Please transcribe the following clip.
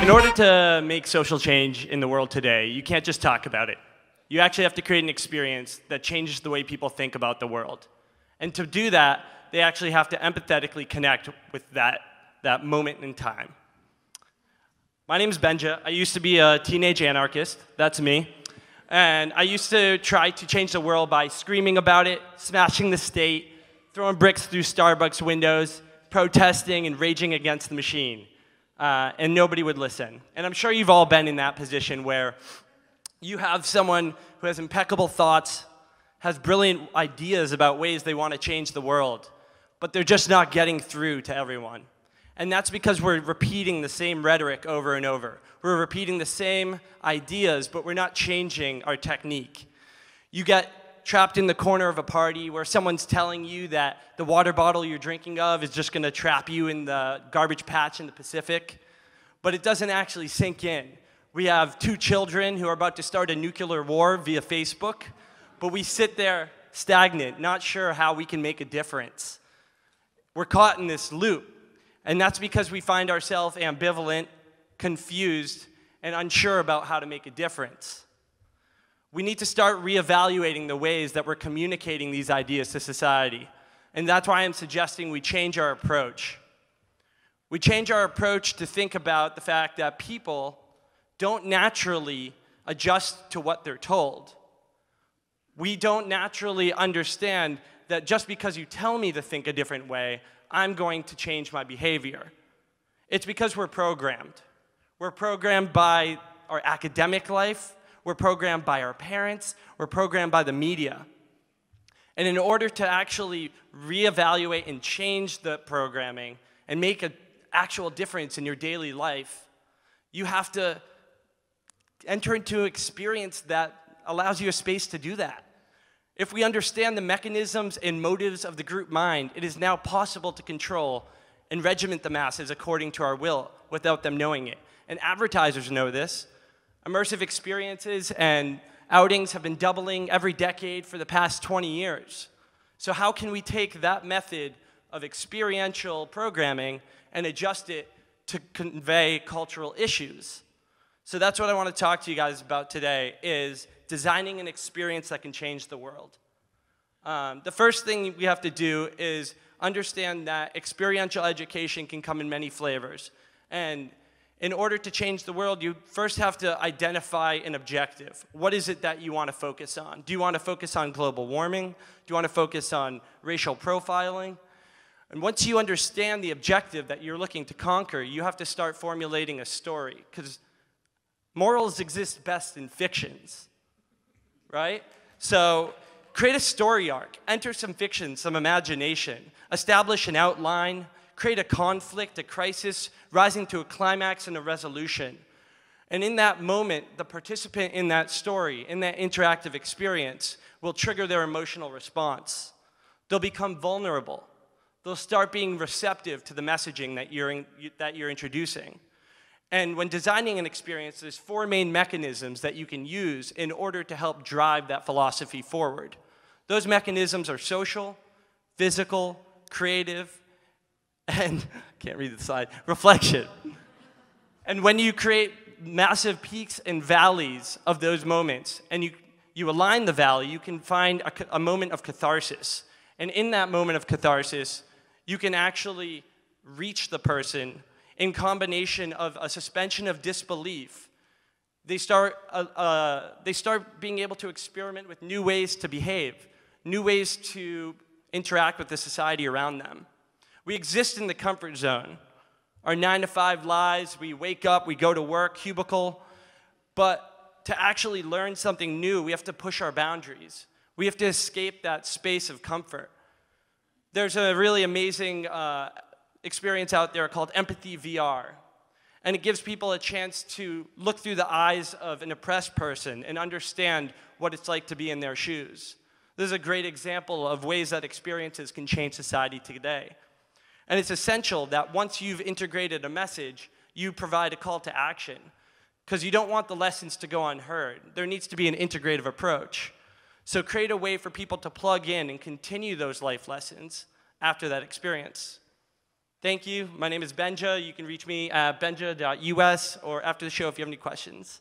In order to make social change in the world today, you can't just talk about it. You actually have to create an experience that changes the way people think about the world. And to do that, they actually have to empathetically connect with that moment in time. My name is Benja. I used to be a teenage anarchist. That's me. And I used to try to change the world by screaming about it, smashing the state, throwing bricks through Starbucks windows, protesting and raging against the machine. And nobody would listen. And I'm sure you've all been in that position where you have someone who has impeccable thoughts, has brilliant ideas about ways they want to change the world, but they're just not getting through to everyone. And that's because we're repeating the same rhetoric over and over. We're repeating the same ideas, but we're not changing our technique. You get trapped in the corner of a party where someone's telling you that the water bottle you're drinking of is just going to trap you in the garbage patch in the Pacific, but it doesn't actually sink in. We have 2 children who are about to start a nuclear war via Facebook, but we sit there stagnant, not sure how we can make a difference. We're caught in this loop, and that's because we find ourselves ambivalent, confused, and unsure about how to make a difference. We need to start reevaluating the ways that we're communicating these ideas to society. And that's why I'm suggesting we change our approach. We change our approach to think about the fact that people don't naturally adjust to what they're told. We don't naturally understand that just because you tell me to think a different way, I'm going to change my behavior. It's because we're programmed. We're programmed by our academic life. We're programmed by our parents. We're programmed by the media. And in order to actually reevaluate and change the programming and make an actual difference in your daily life, you have to enter into an experience that allows you a space to do that. If we understand the mechanisms and motives of the group mind, it is now possible to control and regiment the masses according to our will without them knowing it. And advertisers know this. Immersive experiences and outings have been doubling every decade for the past 20 years. So how can we take that method of experiential programming and adjust it to convey cultural issues? So that's what I want to talk to you guys about today, is designing an experience that can change the world. The first thing we have to do is understand that experiential education can come in many flavors. And in order to change the world, you first have to identify an objective. What is it that you want to focus on? Do you want to focus on global warming? Do you want to focus on racial profiling? And once you understand the objective that you're looking to conquer, you have to start formulating a story, because morals exist best in fictions, right? So create a story arc, enter some fiction, some imagination, establish an outline, create a conflict, a crisis, rising to a climax and a resolution. And in that moment, the participant in that story, in that interactive experience, will trigger their emotional response. They'll become vulnerable. They'll start being receptive to the messaging that you're introducing. And when designing an experience, there's 4 main mechanisms that you can use in order to help drive that philosophy forward. Those mechanisms are social, physical, creative, and, can't read the slide, reflection. And when you create massive peaks and valleys of those moments, and you align the valley, you can find a moment of catharsis. And in that moment of catharsis, you can actually reach the person in combination of a suspension of disbelief. They start being able to experiment with new ways to behave, new ways to interact with the society around them. We exist in the comfort zone. Our 9-to-5 lives, we wake up, we go to work, cubicle. But to actually learn something new, we have to push our boundaries. We have to escape that space of comfort. There's a really amazing experience out there called Empathy VR. And it gives people a chance to look through the eyes of an oppressed person and understand what it's like to be in their shoes. This is a great example of ways that experiences can change society today. And it's essential that once you've integrated a message, you provide a call to action, because you don't want the lessons to go unheard. There needs to be an integrative approach. So create a way for people to plug in and continue those life lessons after that experience. Thank you. My name is Benja. You can reach me at benja.us or after the show if you have any questions.